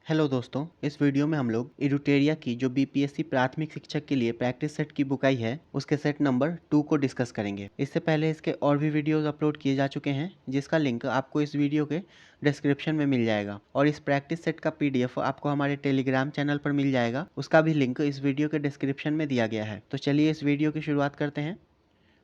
Hello दोस्तों, इस video में हम लोग एडुटेरिया की जो बीपीएससी प्राथमिक शिक्षक के लिए प्रैक्टिस सेट की बुक आई है उसके सेट नंबर 2 को डिस्कस करेंगे। इससे पहले इसके और भी वीडियोस अपलोड किए जा चुके हैं जिसका लिंक आपको इस वीडियो के डिस्क्रिप्शन में मिल जाएगा और इस प्रैक्टिस सेट का पीडीएफ आपको हमारे टेलीग्राम चैनल पर मिल जाएगा। उसका भी लिंक इस वीडियो के डिस्क्रिप्शन में दिया गया है। तो चलिए इस वीडियो की शुरुआत करते हैं।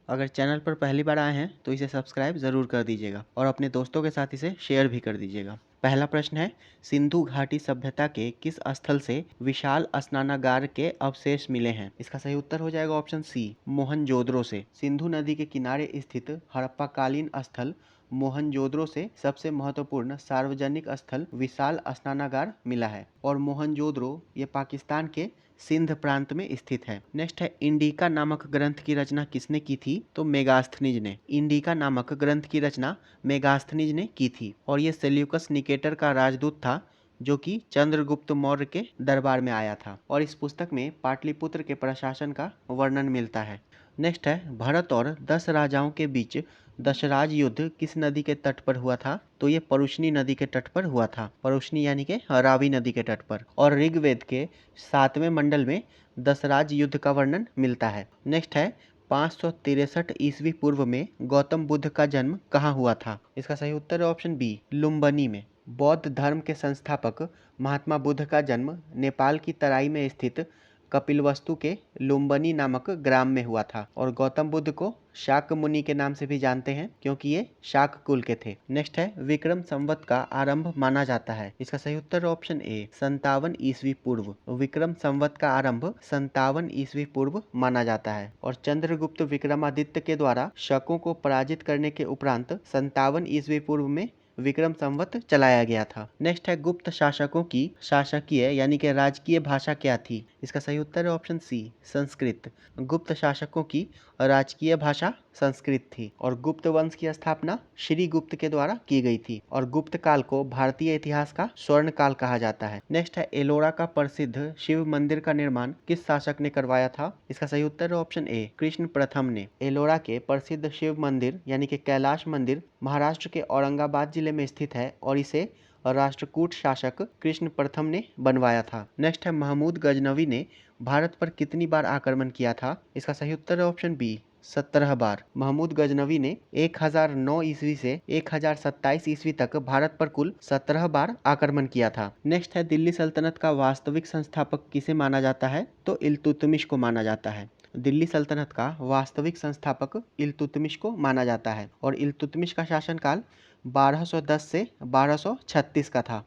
अगर चैनल पर पहली बार आए हैं तो इसे सब्सक्राइब ज़रूर कर दीजिएगा और अपने दोस्तों के साथ इसे शेयर भी कर दीजिएगा। पहला प्रश्न है, सिंधु घाटी सभ्यता के किस स्थल से विशाल स्नानागार के अवशेष मिले हैं? इसका सही उत्तर हो जाएगा ऑप्शन सी, मोहनजोदड़ो से। सिंधु नदी के किनारे स्थित हड़प्पाकालीन स्थल मोहनजोदड़ो से सबसे महत्वपूर्ण सार्वजनिक स्थल विशाल स्नानागार मिला है और मोहनजोदड़ो ये पाकिस्तान के सिंध प्रांत में स्थित है। नेक्स्ट है, इंडिका नामक ग्रंथ की रचना किसने की थी? तो मेगास्थनीज ने। इंडिका नामक ग्रंथ की रचना मेगास्थनीज ने की थी और ये सेल्यूकस निकेटर का राजदूत था जो कि चंद्रगुप्त मौर्य के दरबार में आया था और इस पुस्तक में पाटलिपुत्र के प्रशासन का वर्णन मिलता है। नेक्स्ट है, भरत और 10 राजाओं के बीच दशराज युद्ध किस नदी के तट पर हुआ था? तो ये परुष्णी नदी के तट पर हुआ था। परुष्णी यानी कि रावी नदी के तट पर। और ऋग्वेद के 7वें मंडल में दशराज युद्ध का वर्णन मिलता है। नेक्स्ट है, 563 ईस्वी पूर्व में गौतम बुद्ध का जन्म कहाँ हुआ था? इसका सही उत्तर है ऑप्शन बी, लुम्बिनी में। बौद्ध धर्म के संस्थापक महात्मा बुद्ध का जन्म नेपाल की तराई में स्थित कपिलवस्तु के लुम्बिनी नामक ग्राम में हुआ था और गौतम बुद्ध को शाक्य मुनि के नाम से भी जानते हैं क्योंकि ये शाक्य कुल के थे। नेक्स्ट है, विक्रम संवत का आरंभ माना जाता है। इसका सही उत्तर ऑप्शन ए, 57 ईस्वी पूर्व। विक्रम संवत का आरंभ 57 ईस्वी पूर्व माना जाता है और चंद्रगुप्त विक्रमादित्य के द्वारा शकों को पराजित करने के उपरांत 57 ईस्वी पूर्व में विक्रम संवत चलाया गया था। नेक्स्ट है, गुप्त शासकों की शासकीय यानी कि राजकीय भाषा क्या थी? इसका सही उत्तर है ऑप्शन सी, संस्कृत। गुप्त शासकों की राजकीय भाषा संस्कृत थी और गुप्त वंश की स्थापना श्री गुप्त के द्वारा की गई थी और गुप्त काल को भारतीय इतिहास का स्वर्ण काल कहा जाता है। नेक्स्ट है, एलोरा का प्रसिद्ध शिव मंदिर का निर्माण किस शासक ने करवाया था? इसका सही उत्तर है ऑप्शन ए, कृष्ण प्रथम ने। एलोरा के प्रसिद्ध शिव मंदिर यानी कि कैलाश मंदिर महाराष्ट्र के औरंगाबाद जिले में स्थित है और इसे राष्ट्रकूट शासक कृष्ण प्रथम ने बनवाया था। नेक्स्ट है, महमूद गजनवी ने भारत पर कितनी बार आक्रमण किया था? इसका सही उत्तर है ऑप्शन बी, 17 बार। महमूद गजनवी ने 1009 ईस्वी से 1027 ईस्वी तक भारत पर कुल 17 बार आक्रमण किया था। नेक्स्ट है, दिल्ली सल्तनत का वास्तविक संस्थापक किसे माना जाता है? तो इल्तुतमिश को माना जाता है। दिल्ली सल्तनत का वास्तविक संस्थापक इल्तुतमिश को माना जाता है और इल्तुतमिश का शासनकाल 1210 से 1236 का था।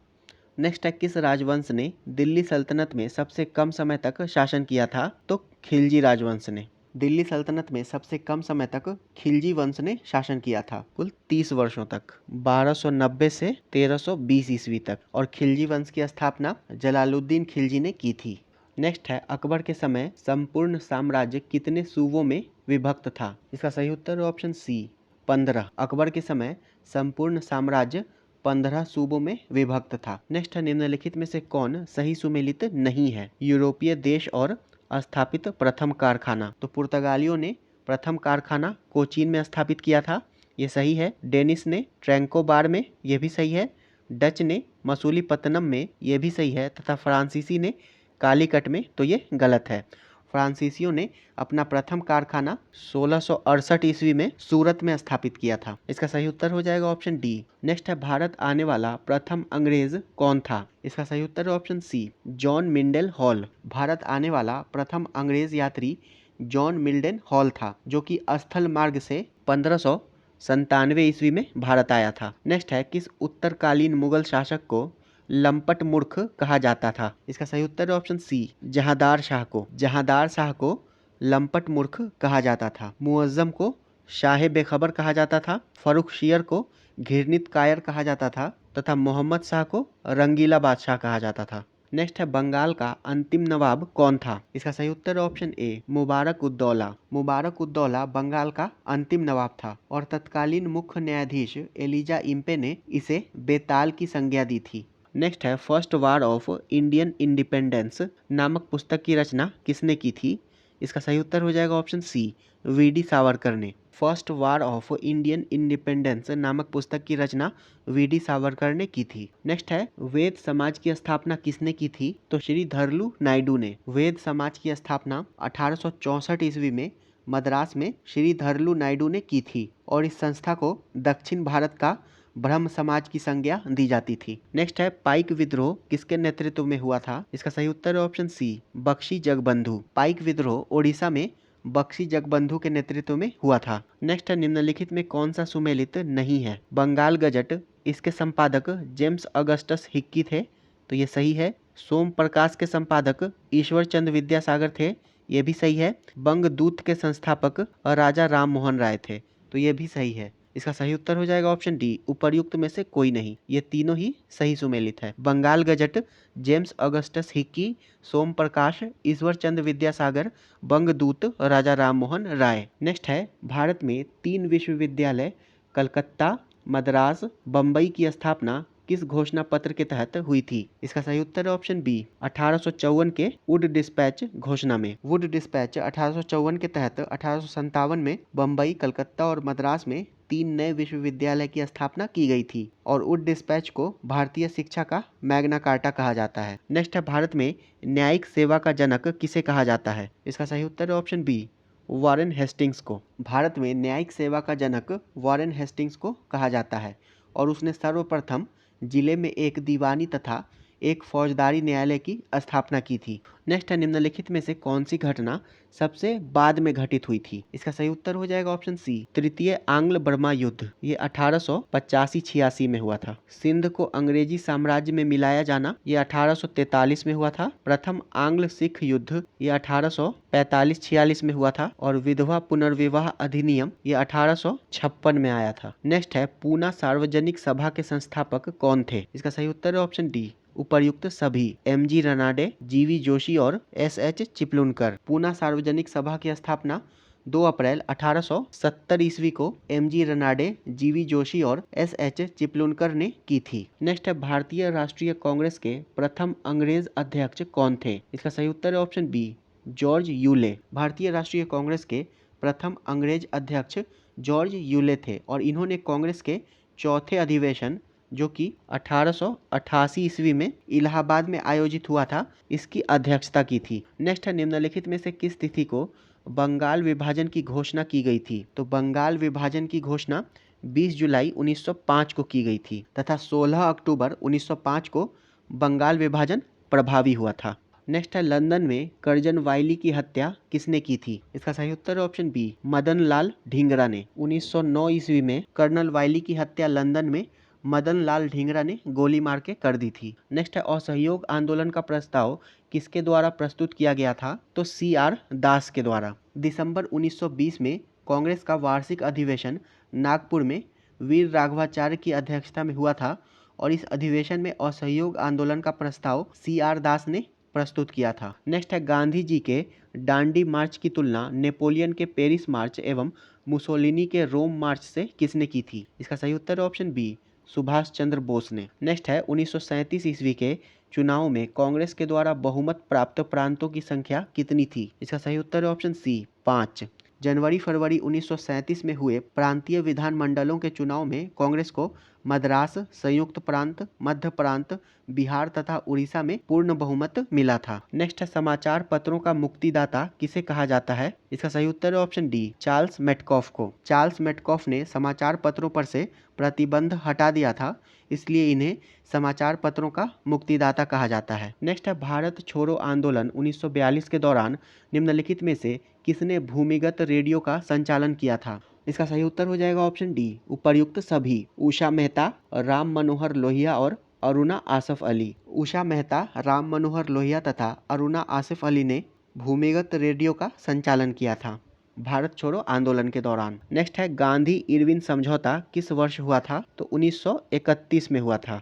नेक्स्ट है, किस राजवंश ने दिल्ली सल्तनत में सबसे कम समय तक शासन किया था? तो खिलजी राजवंश ने। दिल्ली सल्तनत में सबसे कम समय तक खिलजी वंश ने शासन किया था, कुल 30 वर्षों तक, 1290 से 1320 ईस्वी तक और खिलजी वंश की स्थापना जलालुद्दीन खिलजी ने की थी। नेक्स्ट है, अकबर के समय संपूर्ण साम्राज्य कितने सूबों में विभक्त था? इसका सही उत्तर है ऑप्शन सी, 15। अकबर के समय संपूर्ण साम्राज्य 15 सूबों में विभक्त था। नेक्स्ट है, निम्नलिखित में से कौन सही सुमेलित नहीं है? यूरोपीय देश और स्थापित प्रथम कारखाना। तो पुर्तगालियों ने प्रथम कारखाना कोचीन में स्थापित किया था, ये सही है। डेनिस ने ट्रैंकोबार में, ये भी सही है। डच ने मसूलीपत्तनम में, ये भी सही है तथा फ्रांसीसी ने कालीकट में, तो ये गलत है। फ्रांसीसियों ने अपना प्रथम कारखाना 1668 ईस्वी में सूरत में स्थापित किया था। इसका सही उत्तर हो जाएगा ऑप्शन डी। नेक्स्ट है, भारत आने वाला प्रथम अंग्रेज कौन था? इसका सही उत्तर है option C, John Mildenhall. Bharat आने वाला प्रथम अंग्रेज यात्री जॉन मिल्डन हॉल था जो कि स्थल मार्ग से 1597 ईस्वी में भारत आया था। नेक्स्ट है, किस उत्तरकालीन मुगल शासक को लंपट मूर्ख कहा जाता था? इसका सही उत्तर है ऑप्शन सी, जहांदार शाह को। जहांदार शाह को लंपट मूर्ख कहा जाता था। मुअज्जम को शाह बेखबर कहा जाता था। फर्रुखशियर को घृणित कायर कहा जाता था तथा मोहम्मद शाह को रंगीला बादशाह कहा जाता था। नेक्स्ट है, बंगाल का अंतिम नवाब कौन था? इसका सही उत्तर है ऑप्शन ए, मुबारक उद्दौला। मुबारक उद्दौला बंगाल का अंतिम नवाब था और तत्कालीन मुख्य न्यायाधीश एलिजा इम्पे ने इसे बेताल की संज्ञा दी थी। नेक्स्ट है, first war of Indian independence नामक पुस्तक की रचना किसने की थी? इसका सही उत्तर हो जाएगा option C, V D Savarkar ने। First war of Indian independence नामक पुस्तक की रचना वीडी सावरकर ने की थी। नेक्स्ट है, वेद समाज की स्थापना किसने की थी? तो श्री धरलू नायडू ने। वेद समाज की स्थापना 1864 ईस्वी में मद्रास में श्री धरलू नायडू ने की थी और इस संस्था को दक्षिण भारत का ब्रह्म समाज की संज्ञा दी जाती थी। नेक्स्ट है, पाइक विद्रोह किसके नेतृत्व में हुआ था? इसका सही उत्तर है ऑप्शन सी, बख्शी जगबंधु। पाइक विद्रोह ओडिशा में बख्शी जगबंधु के नेतृत्व में हुआ था। नेक्स्ट है, निम्नलिखित में कौन सा सुमेलित नहीं है? बंगाल गजट, इसके संपादक जेम्स अगस्टस हिक्की थे, तो ये सही है। सोम प्रकाश के संपादक ईश्वर चंद्र विद्यासागर थे, ये भी सही है। बंगदूत के संस्थापक राजा राम मोहन राय थे, तो ये भी सही है। इसका सही उत्तर हो जाएगा ऑप्शन डी, उपर्युक्त में से कोई नहीं। ये तीनों ही सही सुमेलित है। Bengal gazette, James Augustus Hicky, Som Prakash, Ishwar Chandra Vidyasagar, Bangadoot, Raja Ram Mohan Roy. Next है, भारत में 3 विश्वविद्यालय कलकत्ता, मद्रास, बम्बई की स्थापना किस घोषणा पत्र के तहत हुई थी? इसका सही उत्तर है ऑप्शन बी, 1854 के वुड डिस्पैच घोषणा में। वुड डिस्पैच 1854 के तहत 1857 में बम्बई, कलकत्ता और मद्रास में 3 नए विश्वविद्यालय की स्थापना की गई थी और वुड डिस्पैच को भारतीय शिक्षा का मैग्ना कार्टा कहा जाता है। नेक्स्ट है, भारत में न्यायिक सेवा का जनक किसे कहा जाता है? इसका सही उत्तर है ऑप्शन बी, वॉरेन हेस्टिंग्स को। भारत में न्यायिक सेवा का जनक वॉरेन हेस्टिंग्स को कहा जाता है और उसने सर्वप्रथम जिले में एक दीवानी तथा एक फौजदारी न्यायालय की स्थापना की थी। नेक्स्ट है, निम्नलिखित में से कौन सी घटना सबसे बाद में घटित हुई थी? इसका सही उत्तर हो जाएगा ऑप्शन सी, तृतीय आंग्ल बर्मा युद्ध। ये 1885-86 में हुआ था। सिंध को अंग्रेजी साम्राज्य में मिलाया जाना, ये 1843 में हुआ था। प्रथम आंग्ल सिख युद्ध, ये 1845-46 में हुआ था और विधवा पुनर्विवाह अधिनियम, ये 1856 में आया था। नेक्स्ट है, पूना सार्वजनिक सभा के संस्थापक कौन थे? इसका सही उत्तर है ऑप्शन डी, उपर्युक्त सभी। एमजी रनाडे, जीवी जोशी और एसएच चिपलुनकर। पूना सार्वजनिक सभा की स्थापना 2 अप्रैल 1870 ईस्वी को एमजी रनाडे, जीवी जोशी और एसएच चिपलुनकर ने की थी। नेक्स्ट है, भारतीय राष्ट्रीय कांग्रेस के प्रथम अंग्रेज अध्यक्ष कौन थे? इसका सही उत्तर है ऑप्शन बी, जॉर्ज यूले। भारतीय राष्ट्रीय कांग्रेस के प्रथम अंग्रेज अध्यक्ष जॉर्ज यूले थे और इन्होंने कांग्रेस के चौथे अधिवेशन, जो कि 1888 ईस्वी में इलाहाबाद में आयोजित हुआ था, इसकी अध्यक्षता की थी। नेक्स्ट है, निम्नलिखित में से किस तिथि को बंगाल विभाजन की घोषणा की गई थी? तो बंगाल विभाजन की घोषणा 20 जुलाई 1905 को की गई थी तथा 16 अक्टूबर 1905 को बंगाल विभाजन प्रभावी हुआ था। नेक्स्ट है, लंदन में कर्जन वाइली की हत्या किसने की थी? इसका सही उत्तर है ऑप्शन बी, मदन लाल ढींगरा ने। 1909 ईस्वी में कर्नल वाइली की हत्या लंदन में मदन लाल ढींगरा ने गोली मार के कर दी थी। नेक्स्ट है, असहयोग आंदोलन का प्रस्ताव किसके द्वारा प्रस्तुत किया गया था? तो CR दास के द्वारा। दिसंबर 1920 में कांग्रेस का वार्षिक अधिवेशन नागपुर में वीर राघवाचार्य की अध्यक्षता में हुआ था और इस अधिवेशन में असहयोग आंदोलन का प्रस्ताव CR दास ने प्रस्तुत किया था। नेक्स्ट है, गांधी जी के डांडी मार्च की तुलना नेपोलियन के पेरिस मार्च एवं मुसोलिनी के रोम मार्च से किसने की थी? इसका सही उत्तर है ऑप्शन बी, सुभाष चंद्र बोस ने। नेक्स्ट है, 1937 ईस्वी के चुनाव में कांग्रेस के द्वारा बहुमत प्राप्त प्रांतों की संख्या कितनी थी? इसका सही उत्तर है ऑप्शन सी, 5। जनवरी फरवरी 1937 में हुए प्रांतीय विधानमंडलों के चुनाव में कांग्रेस को मद्रास, संयुक्त प्रांत, मध्य प्रांत, बिहार तथा उड़ीसा में पूर्ण बहुमत मिला था। नेक्स्ट है, समाचार पत्रों का मुक्तिदाता किसे कहा जाता है? इसका सही उत्तर है ऑप्शन डी, चार्ल्स मेटकॉफ को। चार्ल्स मेटकॉफ ने समाचार पत्रों पर से प्रतिबंध हटा दिया था, इसलिए इन्हें समाचार पत्रों का मुक्तिदाता कहा जाता है। नेक्स्ट है, भारत छोड़ो आंदोलन 1942 के दौरान निम्नलिखित में से किसने भूमिगत रेडियो का संचालन किया था? इसका सही उत्तर हो जाएगा ऑप्शन डी, उपर्युक्त सभी। उषा मेहता, राम मनोहर लोहिया और अरुणा आसफ अली। उषा मेहता, राम मनोहर लोहिया तथा अरुणा आसिफ अली ने भूमिगत रेडियो का संचालन किया था भारत छोड़ो आंदोलन के दौरान। नेक्स्ट है, गांधी इरविन समझौता किस वर्ष हुआ था? तो 1931 में हुआ था।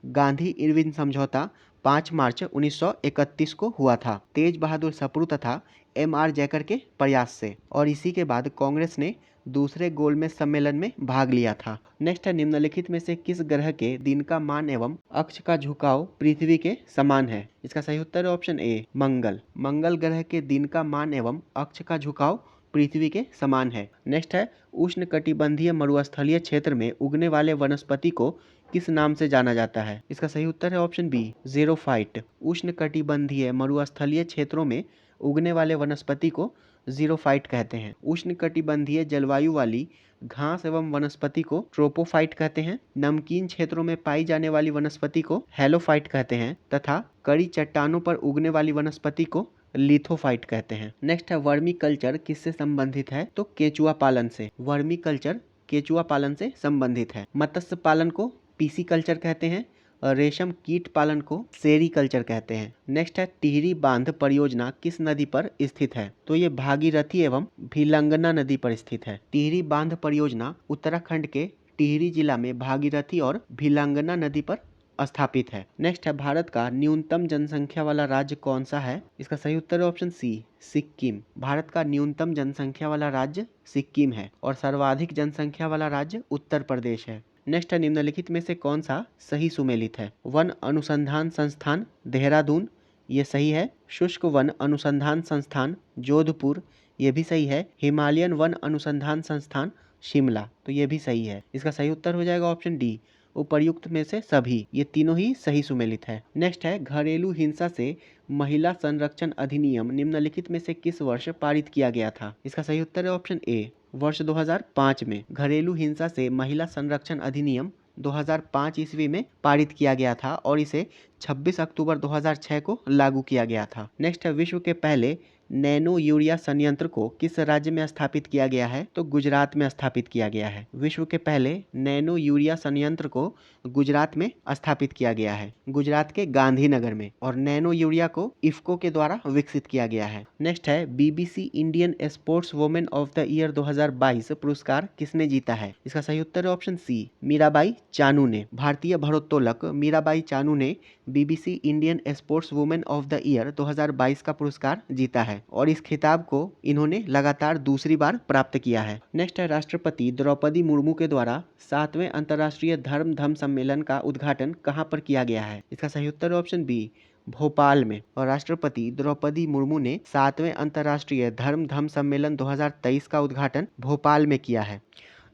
गांधी इरविन समझौता 5 मार्च 1931 को हुआ था, तेज बहादुर सप्रू तथा MR जयकर के प्रयास से, और इसी के बाद कांग्रेस ने दूसरे गोलमेज सम्मेलन में भाग लिया था। नेक्स्ट है, निम्नलिखित में से किस ग्रह के दिन का मान एवं अक्ष का झुकाव पृथ्वी के समान है? इसका सही उत्तर है ऑप्शन ए, मंगल। मंगल ग्रह के दिन का मान एवं अक्ष का झुकाव पृथ्वी के समान है। नेक्स्ट है उष्णकटिबंधीय मरुस्थलीय क्षेत्र में उगने वाले वनस्पति को किस नाम से जाना जाता है? इसका सही उत्तर है ऑप्शन बी, ज़ेरोफाइट। उष्णकटिबंधीय मरुस्थलीय क्षेत्रों में उगने वाले वनस्पति को ज़ीरोफाइट कहते हैं। उष्णकटिबंधीय जलवायु वाली घास एवं वनस्पति को ट्रोपोफाइट कहते हैं। नमकीन क्षेत्रों में पाई जाने वाली वनस्पति को हेलोफाइट कहते हैं तथा कड़ी चट्टानों पर उगने वाली वनस्पति को लिथोफाइट कहते हैं। नेक्स्ट है वर्मी कल्चर किससे संबंधित है? तो केचुआ पालन से। वर्मी कल्चर केचुआ पालन से संबंधित है। मत्स्य पालन को पीसी कल्चर कहते हैं और रेशम कीट पालन को सेरीकल्चर कहते हैं। नेक्स्ट है टिहरी बांध परियोजना किस नदी पर स्थित है? तो ये भागीरथी एवं भिलंगना नदी पर स्थित है। टिहरी बांध परियोजना उत्तराखंड के टिहरी जिला में भागीरथी और भिलंगना नदी पर स्थापित है। नेक्स्ट है भारत का न्यूनतम जनसंख्या वाला राज्य कौन सा है? इसका सही उत्तर है ऑप्शन सी, सिक्किम। भारत का न्यूनतम जनसंख्या वाला राज्य सिक्किम है और सर्वाधिक जनसंख्या वाला राज्य उत्तर प्रदेश है। नेक्स्ट है निम्नलिखित में से कौन सा सही सुमेलित है? वन अनुसंधान संस्थान देहरादून, ये सही है। शुष्क वन अनुसंधान संस्थान जोधपुर, ये भी सही है। हिमालयन वन अनुसंधान संस्थान शिमला, तो ये भी सही है। इसका सही उत्तर हो जाएगा ऑप्शन डी, उपर्युक्त में से सभी। ये तीनों ही सही सुमेलित है। नेक्स्ट है घरेलू हिंसा से महिला संरक्षण अधिनियम निम्नलिखित में से किस वर्ष पारित किया गया था? इसका सही उत्तर है ऑप्शन ए, वर्ष 2005 में। घरेलू हिंसा से महिला संरक्षण अधिनियम 2005 ईस्वी में पारित किया गया था और इसे 26 अक्टूबर 2006 को लागू किया गया था। नेक्स्ट है विश्व के पहले नैनो यूरिया संयंत्र को किस राज्य में स्थापित किया गया है? तो गुजरात में स्थापित किया गया है। विश्व के पहले नैनो यूरिया संयंत्र को गुजरात में स्थापित किया गया है, गुजरात के गांधीनगर में। और नैनो यूरिया को इफ्को के द्वारा विकसित किया गया है। नेक्स्ट है BBC Indian sports women of the year 2022 पुरस्कार किसने जीता है? इसका सही उत्तर है ऑप्शन सी, मीराबाई चानू ने। भारतीय भारोत्तोलक मीराबाई चानू ने BBC Indian sports women of the year 2022 का पुरस्कार जीता है और इस खिताब को इन्होंने लगातार दूसरी बार प्राप्त किया है। नेक्स्ट है राष्ट्रपति द्रौपदी मुर्मू के द्वारा 7वें अंतर्राष्ट्रीय धर्म धम सम्मेलन का उद्घाटन कहाँ पर किया गया है? इसका सही उत्तर है ऑप्शन बी, भोपाल में। और राष्ट्रपति द्रौपदी मुर्मू ने 7वें अंतर्राष्ट्रीय धर्म धम सम्मेलन 2023 का उद्घाटन भोपाल में किया है।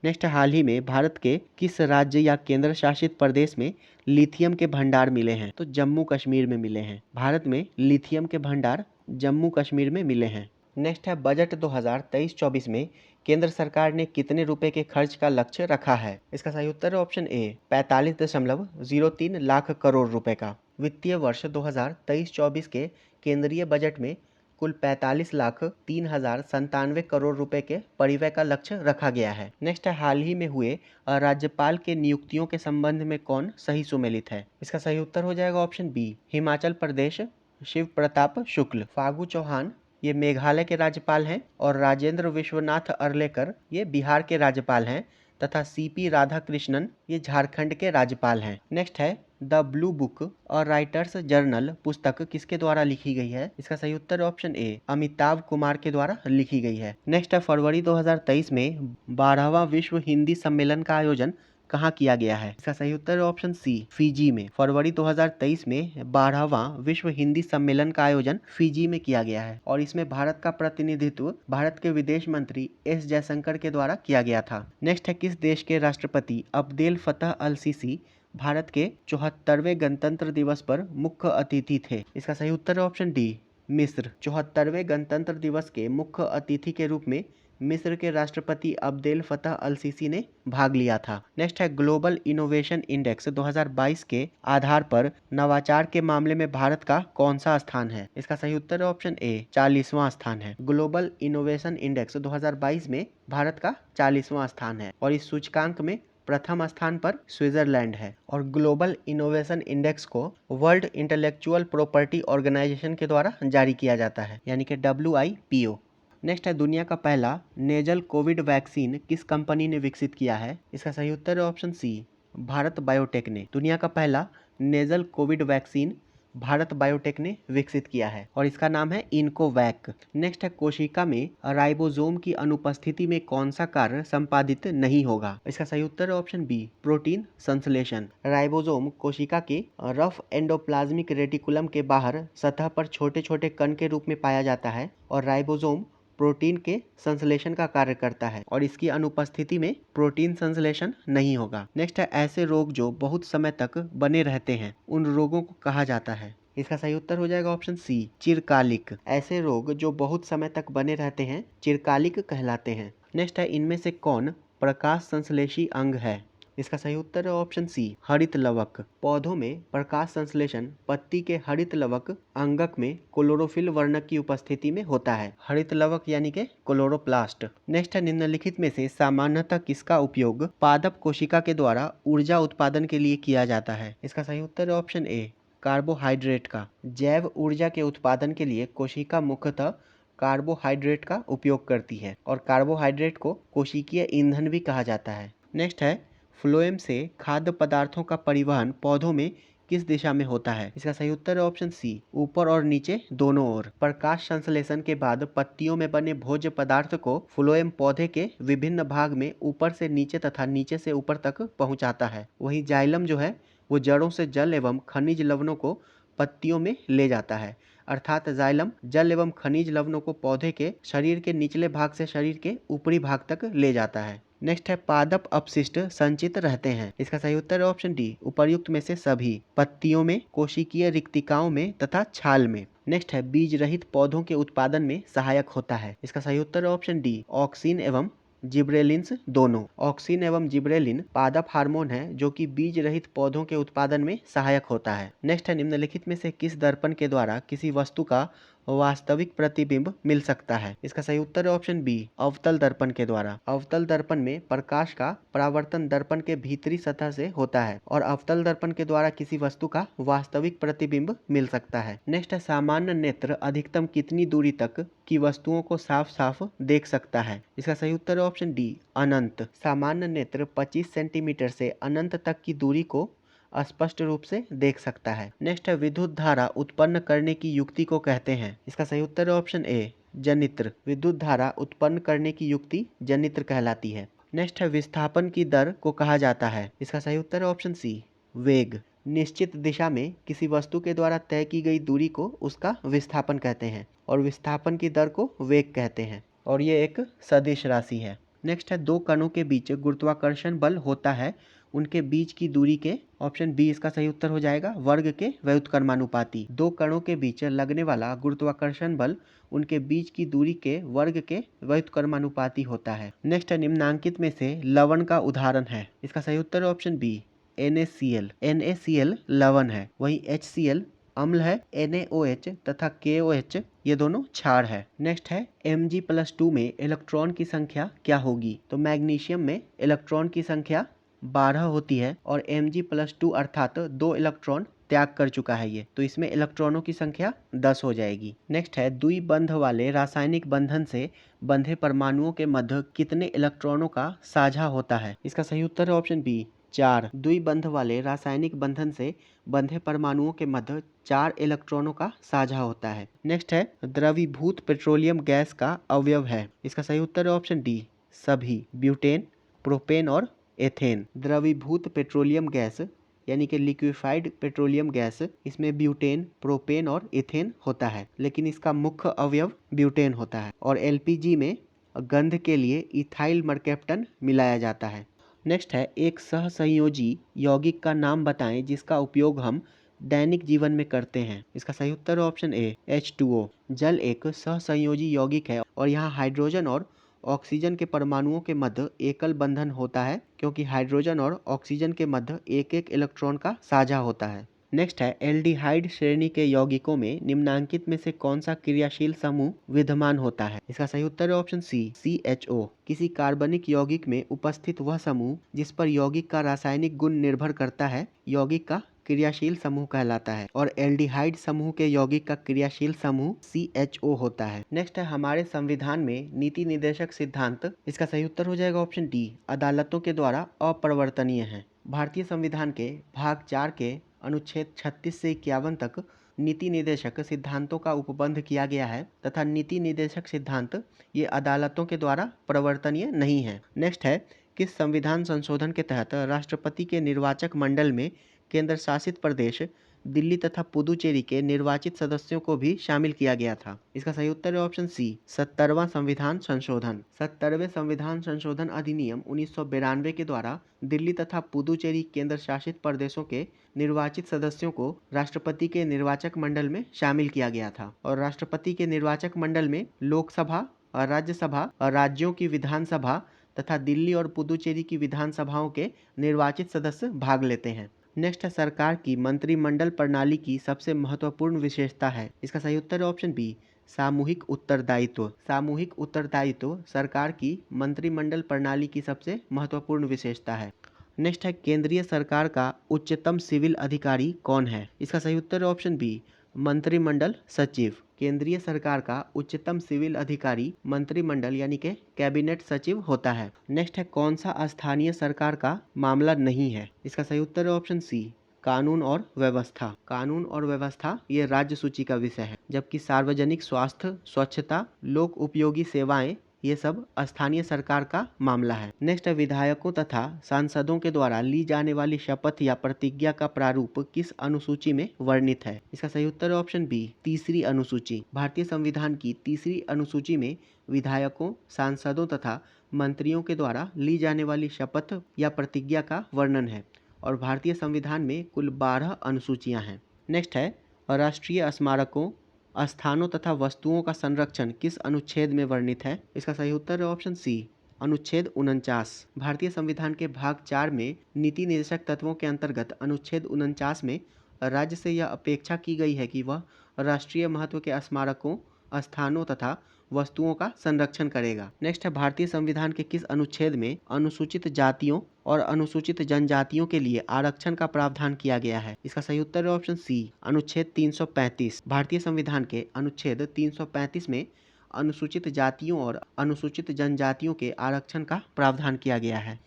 नेक्स्ट हाल ही में भारत के किस राज्य या केंद्र शासित प्रदेश में लिथियम के भंडार मिले हैं? तो जम्मू कश्मीर में मिले हैं। भारत में लिथियम के भंडार जम्मू कश्मीर में मिले हैं। नेक्स्ट है बजट 2023-24 में केंद्र सरकार ने कितने रुपए के खर्च का लक्ष्य रखा है? इसका सही उत्तर है ऑप्शन ए, 45.03 लाख करोड़ रुपए का। वित्तीय वर्ष 2023-24 के केंद्रीय बजट में कुल 45,03,97 करोड़ रुपए के परिव्यय का लक्ष्य रखा गया है। नेक्स्ट है हाल ही में हुए राज्यपाल के नियुक्तियों के संबंध में कौन सही सुमेलित है? इसका सही उत्तर हो जाएगा ऑप्शन बी, हिमाचल प्रदेश शिव प्रताप शुक्ल। फागू चौहान ये मेघालय के राज्यपाल हैं और राजेंद्र विश्वनाथ अर्लेकर ये बिहार के राज्यपाल हैं तथा सीपी राधाकृष्णन ये झारखंड के राज्यपाल हैं। नेक्स्ट है द ब्लू बुक और राइटर्स जर्नल पुस्तक किसके द्वारा लिखी गई है? इसका सही उत्तर ऑप्शन ए, अमिताभ कुमार के द्वारा लिखी गई है। नेक्स्ट है फरवरी 2023 में 12वां विश्व हिंदी सम्मेलन का आयोजन कहाँ किया गया है? इसका सही उत्तर है ऑप्शन सी, फिजी में। फरवरी 2023 में 12वां विश्व हिंदी सम्मेलन का आयोजन फिजी में किया गया है और इसमें भारत का प्रतिनिधित्व भारत के विदेश मंत्री एस जयशंकर के द्वारा किया गया था। नेक्स्ट है किस देश के राष्ट्रपति अब्देल फतह अल सीसी भारत के 74वें गणतंत्र दिवस पर मुख्य अतिथि थे? इसका सही उत्तर है ऑप्शन डी, मिस्र। 74वें गणतंत्र दिवस के मुख्य अतिथि के रूप में मिस्र के राष्ट्रपति अब्देल फतह अल सीसी ने भाग लिया था। नेक्स्ट है ग्लोबल इनोवेशन इंडेक्स 2022 के आधार पर नवाचार के मामले में भारत का कौन सा स्थान है? इसका सही उत्तर है ऑप्शन ए, 40वां स्थान है। ग्लोबल इनोवेशन इंडेक्स 2022 में भारत का 40वां स्थान है और इस सूचकांक में प्रथम स्थान पर स्विट्जरलैंड है। और ग्लोबल इनोवेशन इंडेक्स को वर्ल्ड इंटेलेक्चुअल प्रॉपर्टी ऑर्गेनाइजेशन के द्वारा जारी किया जाता है, यानी कि WIPO। नेक्स्ट है दुनिया का पहला नेजल कोविड वैक्सीन किस कंपनी ने विकसित किया है? इसका सही उत्तर है ऑप्शन सी, भारत बायोटेक ने। दुनिया का पहला nasal Covid vaccine Bharat biotech ने विकसित किया है और इसका नाम है इनकोवैक। नेक्स्ट है कोशिका में राइबोसोम की अनुपस्थिति में कौन सा कार्य संपादित नहीं होगा? इसका सही उत्तर है ऑप्शन बी, प्रोटीन संश्लेषण। राइबोसोम कोशिका के रफ एंडोप्लाज्मिक रेटिकुलम के बाहर सतह पर छोटे छोटे कण के रूप में पाया जाता है और राइबोसोम प्रोटीन के संश्लेषण का कार्य करता है और इसकी अनुपस्थिति में प्रोटीन संश्लेषण नहीं होगा। नेक्स्ट है ऐसे रोग जो बहुत समय तक बने रहते हैं, उन रोगों को कहा जाता है। इसका सही उत्तर हो जाएगा ऑप्शन सी, चिरकालिक। ऐसे रोग जो बहुत समय तक बने रहते हैं चिरकालिक कहलाते हैं। नेक्स्ट है इनमें से कौन प्रकाश संश्लेषी अंग है? इसका सही उत्तर है ऑप्शन सी, हरित लवक। पौधों में प्रकाश संश्लेषण पत्ती के हरित लवक अंगक में क्लोरोफिल वर्णक की उपस्थिति में होता है। हरित लवक यानी के क्लोरोप्लास्ट। नेक्स्ट है निम्नलिखित में से सामान्यतः किसका उपयोग पादप कोशिका के द्वारा ऊर्जा उत्पादन के लिए किया जाता है? इसका सही उत्तर है ऑप्शन ए, कार्बोहाइड्रेट का। जैव ऊर्जा के उत्पादन के लिए कोशिका मुख्यतः कार्बोहाइड्रेट का उपयोग करती है और कार्बोहाइड्रेट को कोशिकीय ईंधन भी कहा जाता है। नेक्स्ट है फ्लोएम से खाद्य पदार्थों का परिवहन पौधों में किस दिशा में होता है? इसका सही उत्तर है ऑप्शन सी, ऊपर और नीचे दोनों ओर। प्रकाश संश्लेषण के बाद पत्तियों में बने भोज्य पदार्थ को फ्लोएम पौधे के विभिन्न भाग में ऊपर से नीचे तथा नीचे से ऊपर तक पहुंचाता है। वहीं जाइलम जो है वो जड़ों से जल एवं खनिज लवणों को पत्तियों में ले जाता है। अर्थात जाइलम जल एवं खनिज लवणों को पौधे के शरीर के निचले भाग से शरीर के ऊपरी भाग तक ले जाता है। नेक्स्ट है पादप अपशिष्ट संचित रहते हैं। इसका सही उत्तर है ऑप्शन डी, उपर्युक्त में से सभी। पत्तियों में, कोशिकीय रिक्तिकाओं में तथा छाल में। नेक्स्ट है बीज रहित पौधों के उत्पादन में सहायक होता है। इसका सही उत्तर है ऑप्शन डी, ऑक्सिन एवं जिब्रेलिन्स दोनों। ऑक्सिन एवं जिब्रेलिन पादप हार्मोन है जो कि बीज रहित पौधों के उत्पादन में सहायक होता है। नेक्स्ट है निम्नलिखित में से किस दर्पण के द्वारा किसी वस्तु का वास्तविक प्रतिबिंब मिल सकता है? इसका सही उत्तर है ऑप्शन बी, अवतल दर्पण के द्वारा। अवतल दर्पण में प्रकाश का परावर्तन दर्पण के भीतरी सतह से होता है और अवतल दर्पण के द्वारा किसी वस्तु का वास्तविक प्रतिबिंब मिल सकता है। नेक्स्ट है सामान्य नेत्र अधिकतम कितनी दूरी तक की वस्तुओं को साफ साफ देख सकता है? इसका सही उत्तर है ऑप्शन डी, अनंत। सामान्य नेत्र 25 सेंटीमीटर से अनंत तक की दूरी को स्पष्ट रूप से देख सकता है। नेक्स्ट है विद्युत धारा उत्पन्न करने की युक्ति को कहते हैं। इसका सही उत्तर है ऑप्शन ए, जनित्र। विद्युत धारा उत्पन्न करने की युक्ति जनित्र कहलाती है। नेक्स्ट है विस्थापन की दर को कहा जाता है। इसका सही उत्तर है ऑप्शन सी, वेग। निश्चित दिशा में किसी वस्तु के द्वारा तय की गई दूरी को उसका विस्थापन कहते हैं और विस्थापन की दर को वेग कहते हैं और ये एक सदिश राशि है। नेक्स्ट है दो कणों के बीच गुरुत्वाकर्षण बल होता है, उनके बीच की दूरी के, ऑप्शन बी इसका सही उत्तर हो जाएगा, वर्ग के व्युत्क्रमानुपाती। दो कणों के बीच लगने वाला गुरुत्वाकर्षण बल उनके बीच की दूरी के वर्ग के व्युत्क्रमानुपाती होता है। नेक्स्ट है निम्नांकित में से लवण का उदाहरण है। इसका सही उत्तर है ऑप्शन बी, NaCl। NaCl लवण है, वहीं HCl अम्ल है, NaOH तथा KOH ये दोनों क्षार है। नेक्स्ट है Mg+2 में इलेक्ट्रॉन की संख्या क्या होगी? तो मैग्नीशियम में इलेक्ट्रॉन की संख्या 12 होती है और Mg+2 अर्थात 2 इलेक्ट्रॉन त्याग कर चुका है ये, तो इसमें इलेक्ट्रॉनों की संख्या 10 हो जाएगी। नेक्स्ट है द्विबंध वाले रासायनिक बंधन से बंधे परमाणुओं के मध्य कितने इलेक्ट्रॉनों का साझा होता है? इसका सही उत्तर है ऑप्शन बी, 4। द्विबंध वाले रासायनिक बंधन से बंधे परमाणुओं के मध्य 4 इलेक्ट्रॉनों का साझा होता है। नेक्स्ट है द्रवीभूत पेट्रोलियम गैस का अवयव है। इसका सही उत्तर है ऑप्शन डी, सभी। ब्यूटेन, प्रोपेन और एथेन। द्रवीभूत पेट्रोलियम गैस यानी कि लिक्विफाइड पेट्रोलियम गैस, इसमें ब्यूटेन, प्रोपेन और इथेन होता है, लेकिन इसका मुख्य अवयव ब्यूटेन होता है। और LPG में गंध के लिए इथाइल मरकैप्टन मिलाया जाता है। नेक्स्ट है एक सहसंयोजी यौगिक का नाम बताएं जिसका उपयोग हम दैनिक जीवन में करते हैं। इसका सही उत्तर है ऑप्शन ए, H2O। जल एक सहसंयोजी यौगिक है और यहाँ हाइड्रोजन और ऑक्सीजन के परमाणुओं के मध्य एकल बंधन होता है, क्योंकि हाइड्रोजन और ऑक्सीजन के मध्य एक एक इलेक्ट्रॉन का साझा होता है। नेक्स्ट है एल्डिहाइड श्रेणी के यौगिकों में निम्नांकित में से कौन सा क्रियाशील समूह विद्यमान होता है? इसका सही उत्तर है ऑप्शन सी, CHO। किसी कार्बनिक यौगिक में उपस्थित वह समूह जिस पर यौगिक का रासायनिक गुण निर्भर करता है यौगिक का क्रियाशील समूह कहलाता है और एल्डिहाइड समूह के यौगिक का क्रियाशील समूह CHO होता है। नेक्स्ट है हमारे संविधान में नीति निर्देशक सिद्धांत। इसका सही उत्तर हो जाएगा ऑप्शन डी, अदालतों के द्वारा अपरिवर्तनीय है। भारतीय संविधान के भाग 4 के अनुच्छेद 36 से 51 तक नीति निर्देशक सिद्धांतों का उपबंध किया गया है तथा नीति निर्देशक सिद्धांत ये अदालतों के द्वारा परिवर्तनीय नहीं है। नेक्स्ट है किस संविधान संशोधन के तहत राष्ट्रपति के निर्वाचक मंडल में केंद्र शासित प्रदेश दिल्ली तथा पुदुचेरी के निर्वाचित सदस्यों को भी शामिल किया गया था। इसका सही उत्तर है ऑप्शन सी 70वां संविधान संशोधन। 70वें संविधान संशोधन अधिनियम 1992 के द्वारा दिल्ली तथा पुदुचेरी केंद्र शासित प्रदेशों के निर्वाचित सदस्यों को राष्ट्रपति के निर्वाचक मंडल में शामिल किया गया था और राष्ट्रपति के निर्वाचक मंडल में लोकसभा और राज्यसभा और राज्यों की विधानसभा तथा दिल्ली और पुदुचेरी की विधानसभाओं के निर्वाचित सदस्य भाग लेते हैं। नेक्स्ट है सरकार की मंत्रिमंडल प्रणाली की सबसे महत्वपूर्ण विशेषता है। इसका सही उत्तर है ऑप्शन बी सामूहिक उत्तरदायित्व। सामूहिक उत्तरदायित्व सरकार की मंत्रिमंडल प्रणाली की सबसे महत्वपूर्ण विशेषता है। नेक्स्ट है केंद्रीय सरकार का उच्चतम सिविल अधिकारी कौन है। इसका सही उत्तर है ऑप्शन बी मंत्रिमंडल सचिव। केंद्रीय सरकार का उच्चतम सिविल अधिकारी मंत्रिमंडल यानी कि कैबिनेट सचिव होता है। नेक्स्ट है कौन सा स्थानीय सरकार का मामला नहीं है। इसका सही उत्तर है ऑप्शन सी कानून और व्यवस्था। कानून और व्यवस्था ये राज्य सूची का विषय है, जबकि सार्वजनिक स्वास्थ्य, स्वच्छता, लोक उपयोगी सेवाएं ये सब स्थानीय सरकार का मामला है। नेक्स्ट है विधायकों तथा सांसदों के द्वारा ली जाने वाली शपथ या प्रतिज्ञा का प्रारूप किस अनुसूची में वर्णित है। इसका सही उत्तर है ऑप्शन बी तीसरी अनुसूची। भारतीय संविधान की तीसरी अनुसूची में विधायकों, सांसदों तथा मंत्रियों के द्वारा ली जाने वाली शपथ या प्रतिज्ञा का वर्णन है और भारतीय संविधान में कुल 12 अनुसूचियां हैं। नेक्स्ट है राष्ट्रीय स्मारकों, स्थानों तथा वस्तुओं का संरक्षण किस अनुच्छेद में वर्णित है। इसका सही उत्तर है ऑप्शन सी अनुच्छेद 49। भारतीय संविधान के भाग 4 में नीति निर्देशक तत्वों के अंतर्गत अनुच्छेद 49 में राज्य से यह अपेक्षा की गई है कि वह राष्ट्रीय महत्व के स्मारकों, स्थानों तथा वस्तुओं का संरक्षण करेगा। नेक्स्ट है भारतीय संविधान के किस अनुच्छेद में अनुसूचित जातियों और अनुसूचित जनजातियों के लिए आरक्षण का प्रावधान किया गया है। इसका सही उत्तर है ऑप्शन सी अनुच्छेद 335। भारतीय संविधान के अनुच्छेद 335 में अनुसूचित जातियों और अनुसूचित जनजातियों के आरक्षण का प्रावधान किया गया है।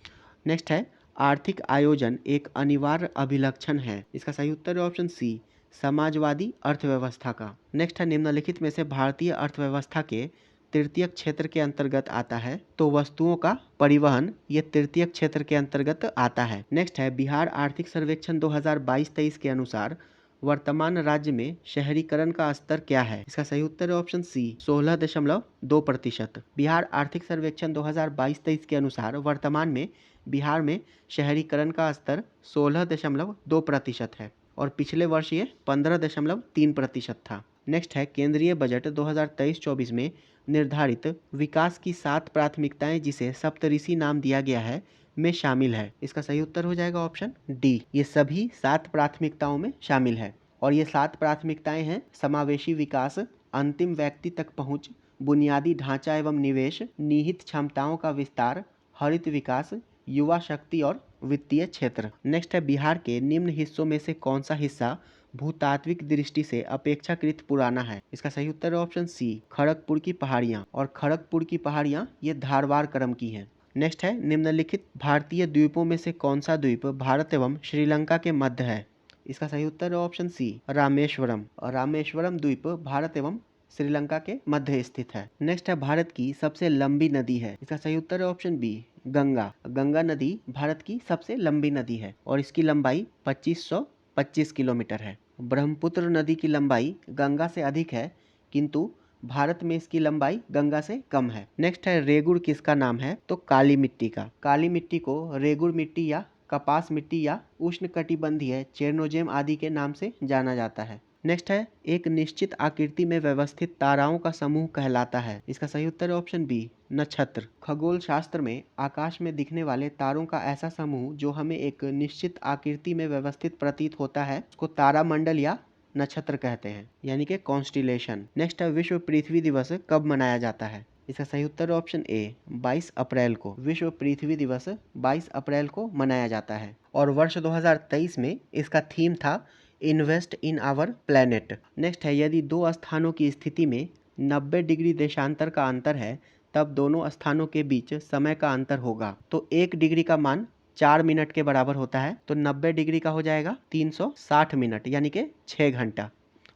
नेक्स्ट है आर्थिक आयोजन एक अनिवार्य अभिलक्षण है। इसका सही उत्तर है ऑप्शन सी समाजवादी अर्थव्यवस्था का। नेक्स्ट है निम्नलिखित में से भारतीय अर्थव्यवस्था के तृतीय क्षेत्र के अंतर्गत आता है, तो वस्तुओं का परिवहन ये तृतीय क्षेत्र के अंतर्गत आता है। नेक्स्ट है बिहार आर्थिक सर्वेक्षण 2022-23 के अनुसार वर्तमान राज्य में शहरीकरण का स्तर क्या है। इसका सही उत्तर है ऑप्शन सी 16.2%। बिहार आर्थिक सर्वेक्षण 2022-23 के अनुसार वर्तमान में बिहार में शहरीकरण का स्तर 16.2% है और पिछले वर्ष ये 15.3% था। नेक्स्ट है केंद्रीय बजट 2023-24 में निर्धारित विकास की 7 प्राथमिकताएं जिसे सप्तऋषि नाम दिया गया है में शामिल है। इसका सही उत्तर हो जाएगा ऑप्शन डी ये सभी 7 प्राथमिकताओं में शामिल है और ये 7 प्राथमिकताएं हैं समावेशी विकास, अंतिम व्यक्ति तक पहुंच, बुनियादी ढांचा एवं निवेश, निहित क्षमताओं का विस्तार, हरित विकास, युवा शक्ति और वित्तीय क्षेत्र। नेक्स्ट है बिहार के निम्न हिस्सों में से कौन सा हिस्सा भूतात्विक दृष्टि से अपेक्षाकृत पुराना है। इसका सही उत्तर है ऑप्शन सी खड़गपुर की पहाड़ियाँ और खड़गपुर की पहाड़ियाँ ये धारवाड़ क्रम की हैं। नेक्स्ट है निम्नलिखित भारतीय द्वीपों में से कौन सा द्वीप भारत एवं श्रीलंका के मध्य है। इसका सही उत्तर है ऑप्शन सी रामेश्वरम और रामेश्वरम द्वीप भारत एवं श्रीलंका के मध्य स्थित है। नेक्स्ट है भारत की सबसे लंबी नदी है। इसका सही उत्तर है ऑप्शन बी गंगा। गंगा नदी भारत की सबसे लंबी नदी है और इसकी लंबाई 2525 किलोमीटर है। ब्रह्मपुत्र नदी की लंबाई गंगा से अधिक है किंतु भारत में इसकी लंबाई गंगा से कम है। नेक्स्ट है रेगुड़ किसका नाम है, तो काली मिट्टी का। काली मिट्टी को रेगुड़ मिट्टी या कपास मिट्टी या उष्णकटिबंधीय चेरनोजेम आदि के नाम से जाना जाता है। नेक्स्ट है एक निश्चित आकृति में व्यवस्थित ताराओं का समूह कहलाता है। इसका सही उत्तर है ऑप्शन बी नक्षत्र। खगोल शास्त्र में आकाश में दिखने वाले तारों का ऐसा समूह जो हमें एक निश्चित आकृति में व्यवस्थित प्रतीत होता है उसको तारामंडल या नक्षत्र कहते हैं, यानी कि कॉन्स्टिलेशन। नेक्स्ट है विश्व पृथ्वी दिवस कब मनाया जाता है। इसका सही उत्तर है ऑप्शन ए 22 अप्रैल को। विश्व पृथ्वी दिवस 22 अप्रैल को मनाया जाता है और वर्ष 2023 में इसका थीम था invest in our planet. Next है यदि दो स्थानों की स्थिति में 90 डिग्री देशांतर का अंतर है तब दोनों स्थानों के बीच समय का अंतर होगा, तो 1 डिग्री का मान 4 मिनट के बराबर होता है, तो 90 डिग्री का हो जाएगा 360 मिनट यानी कि 6 घंटा।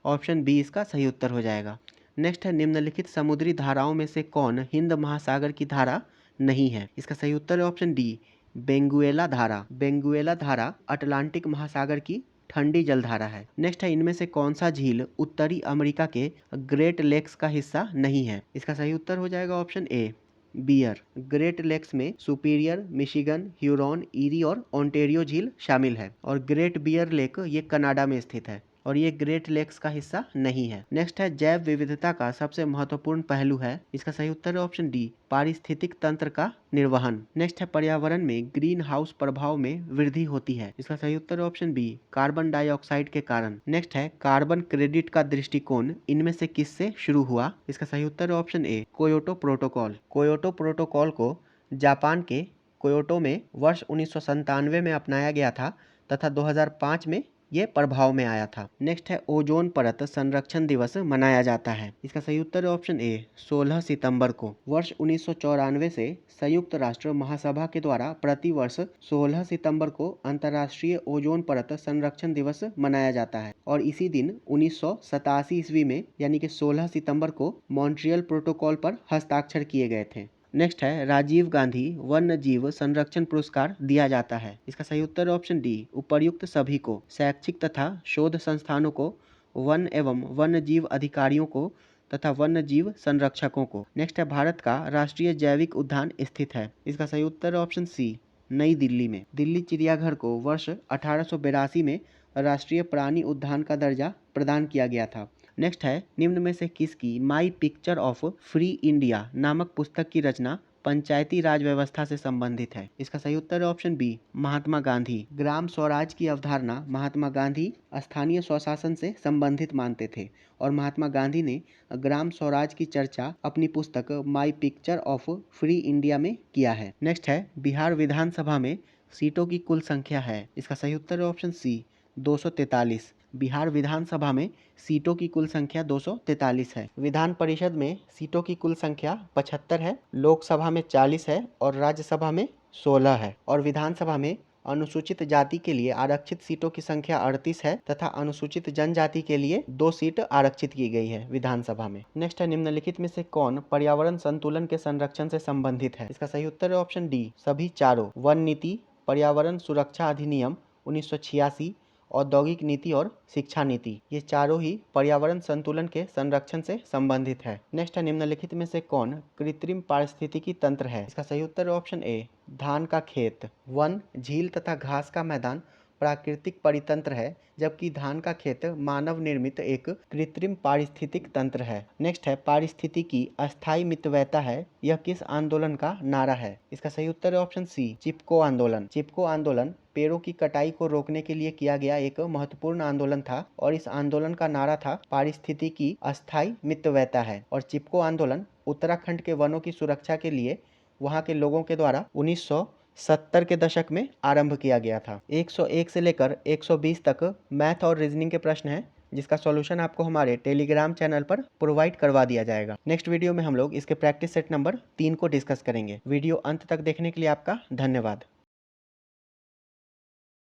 ऑप्शन बी इसका सही उत्तर हो जाएगा। नेक्स्ट है निम्नलिखित समुद्री धाराओं में से कौन हिंद महासागर की धारा नहीं है। इसका सही उत्तर है ऑप्शन डी बेंगुएला धारा। बेंगुएला धारा अटलांटिक महासागर की ठंडी जलधारा है। नेक्स्ट है, इनमें से कौन सा झील उत्तरी अमेरिका के ग्रेट लेक्स का हिस्सा नहीं है? इसका सही उत्तर हो जाएगा option A, bear. Great Lakes में सुपीरियर, मिशिगन, ह्यूरॉन, ईरी और ओंटेरियो झील शामिल है और ग्रेट बियर लेक ये कनाडा में स्थित है और ये ग्रेट लेक्स का हिस्सा नहीं है। नेक्स्ट है, जैव विविधता का सबसे महत्वपूर्ण पहलू है। इसका सही उत्तर है ऑप्शन डी, पारिस्थितिक तंत्र का निर्वहन। नेक्स्ट है, पर्यावरण में ग्रीन हाउस प्रभाव में वृद्धि होती है। इसका सही उत्तर है ऑप्शन बी, कार्बन डाइऑक्साइड के कारण। नेक्स्ट है, कार्बन क्रेडिट का दृष्टिकोण इनमें से किससे शुरू हुआ? इसका सही उत्तर है option A, Kyoto protocol. Kyoto protocol को जापान के क्योटो में वर्ष 1997 में अपनाया गया था तथा 2005 में ये प्रभाव में आया था। नेक्स्ट है, ओजोन परत संरक्षण दिवस मनाया जाता है। इसका सही उत्तर है ऑप्शन ए, 16 सितंबर को। वर्ष 1994 से संयुक्त राष्ट्र महासभा के द्वारा प्रति वर्ष 16 सितंबर को अंतर्राष्ट्रीय ओजोन परत संरक्षण दिवस मनाया जाता है और इसी दिन 1987 ईस्वी में यानी कि 16 सितंबर को मॉन्ट्रियल प्रोटोकॉल पर हस्ताक्षर किए गए थे। नेक्स्ट है, राजीव गांधी वन्य जीव संरक्षण पुरस्कार दिया जाता है। इसका सही उत्तर ऑप्शन डी, उपर्युक्त सभी को, शैक्षिक तथा शोध संस्थानों को, वन एवं वन्य जीव अधिकारियों को तथा वन्य जीव संरक्षकों को। नेक्स्ट है, भारत का राष्ट्रीय जैविक उद्यान स्थित है। इसका सही उत्तर ऑप्शन सी, नई दिल्ली में। दिल्ली चिड़ियाघर को वर्ष 1882 में राष्ट्रीय प्राणी उद्यान का दर्जा प्रदान किया गया था। नेक्स्ट है, निम्न में से किसकी my picture of free India नामक पुस्तक की रचना पंचायती राज व्यवस्था से संबंधित है? इसका सही उत्तर है ऑप्शन बी, महात्मा गांधी। ग्राम स्वराज की अवधारणा महात्मा गांधी स्थानीय स्वशासन से संबंधित मानते थे और महात्मा गांधी ने ग्राम स्वराज की चर्चा अपनी पुस्तक my picture of free India में किया है। नेक्स्ट है, बिहार विधानसभा में सीटों की कुल संख्या है। इसका सही उत्तर है ऑप्शन सी, 243। बिहार विधानसभा में सीटों की कुल संख्या 243 है। विधान परिषद में सीटों की कुल संख्या 75 है, लोकसभा में 40 है और राज्यसभा में 16 है और विधानसभा में अनुसूचित जाति के लिए आरक्षित सीटों की संख्या 38 है तथा अनुसूचित जनजाति के लिए 2 सीट आरक्षित की गई है विधानसभा में। नेक्स्ट है, निम्नलिखित में से कौन पर्यावरण संतुलन के संरक्षण से संबंधित है? इसका सही उत्तर है ऑप्शन डी, सभी चारों। वन नीति, पर्यावरण सुरक्षा अधिनियम 1986, औद्योगिक नीति और शिक्षा नीति, ये चारों ही पर्यावरण संतुलन के संरक्षण से संबंधित है। नेक्स्ट है, निम्नलिखित में से कौन कृत्रिम पारिस्थितिकी तंत्र है? इसका सही उत्तर है ऑप्शन ए, धान का खेत। वन, झील तथा घास का मैदान प्राकृतिक परितंत्र है जबकि धान का खेत मानव निर्मित एक कृत्रिम पारिस्थितिक तंत्र है। नेक्स्ट है, पारिस्थितिकी अस्थायी मितव्ययता है, यह किस आंदोलन का नारा है? इसका सही उत्तर है ऑप्शन सी, चिपको आंदोलन। चिपको आंदोलन पेड़ों की कटाई को रोकने के लिए किया गया एक महत्वपूर्ण आंदोलन था और इस आंदोलन का नारा था पारिस्थितिकी अस्थायी मितव्ययता है और चिपको आंदोलन उत्तराखंड के वनों की सुरक्षा के लिए वहां के लोगों के द्वारा 1970 के दशक में आरंभ किया गया था। 101 से लेकर 120 तक मैथ और रीजनिंग के प्रश्न हैं जिसका सॉल्यूशन आपको हमारे टेलीग्राम चैनल पर प्रोवाइड करवा दिया जाएगा। नेक्स्ट वीडियो में हम लोग इसके प्रैक्टिस सेट नंबर 3 को डिस्कस करेंगे। वीडियो अंत तक देखने के लिए आपका धन्यवाद।